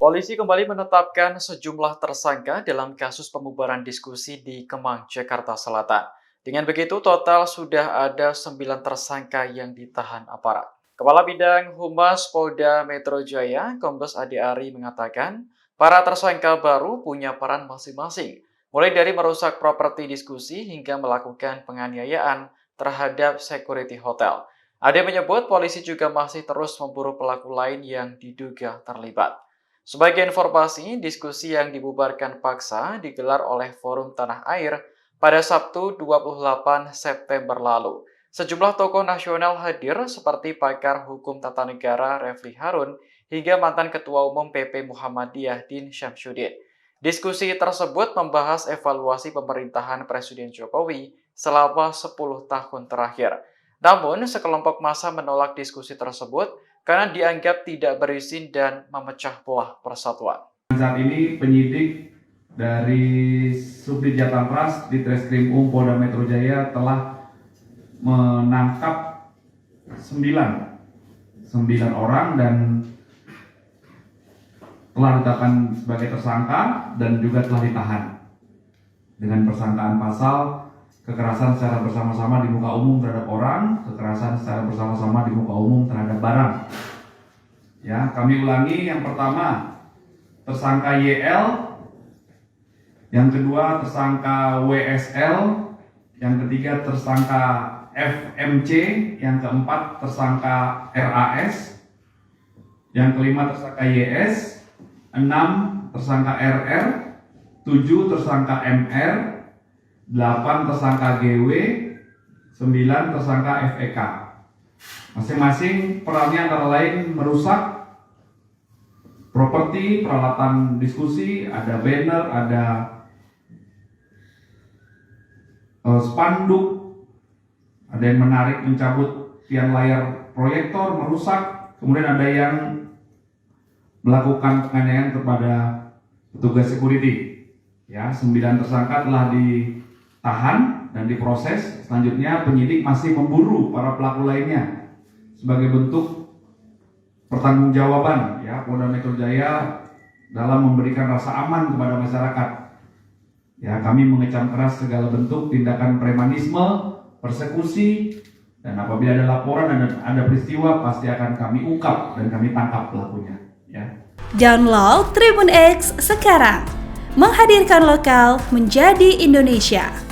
Polisi kembali menetapkan sejumlah tersangka dalam kasus pembubaran diskusi di Kemang, Jakarta Selatan. Dengan begitu, total sudah ada 9 tersangka yang ditahan aparat. Kepala Bidang Humas Polda Metro Jaya, Kombes Ade Ari mengatakan, para tersangka baru punya peran masing-masing, mulai dari merusak properti diskusi hingga melakukan penganiayaan terhadap security hotel. Ade menyebut polisi juga masih terus memburu pelaku lain yang diduga terlibat. Sebagai informasi, diskusi yang dibubarkan paksa digelar oleh Forum Tanah Air pada Sabtu 28 September lalu. Sejumlah tokoh nasional hadir seperti pakar hukum tata negara Refli Harun hingga mantan Ketua Umum PP Muhammadiyah Din Syamsuddin. Diskusi tersebut membahas evaluasi pemerintahan Presiden Jokowi selama 10 tahun terakhir. Namun, sekelompok massa menolak diskusi tersebut karena dianggap tidak berizin dan memecah belah persatuan. Saat ini penyidik dari Subdit Jatantras di Treskrim Polda Metro Jaya telah menangkap 9 orang dan telah ditetapkan sebagai tersangka dan juga telah ditahan dengan persangkaan pasal kekerasan secara bersama-sama di muka umum terhadap orang, kekerasan secara bersama-sama di muka umum terhadap barang. Ya, kami ulangi, yang pertama tersangka YL, yang kedua tersangka WSL, yang ketiga tersangka FMC, yang keempat tersangka RAS, yang kelima tersangka YS, 6 tersangka RR, 7 tersangka MR, 8 tersangka GW, 9 tersangka FEK. Masing-masing perannya antara lain merusak properti, peralatan diskusi, ada banner, ada spanduk, ada yang menarik, mencabut tiang layar proyektor, merusak, kemudian ada yang melakukan penganiayaan kepada petugas security. Ya, 9 tersangka telah ditahan dan diproses. Selanjutnya penyidik masih memburu para pelaku lainnya sebagai bentuk pertanggungjawaban ya Polda Metro Jaya dalam memberikan rasa aman kepada masyarakat. Ya, kami mengecam keras segala bentuk tindakan premanisme, persekusi, dan apabila ada laporan dan ada peristiwa pasti akan kami ungkap dan kami tangkap pelakunya. Ya. Download Tribun X sekarang, menghadirkan lokal menjadi Indonesia.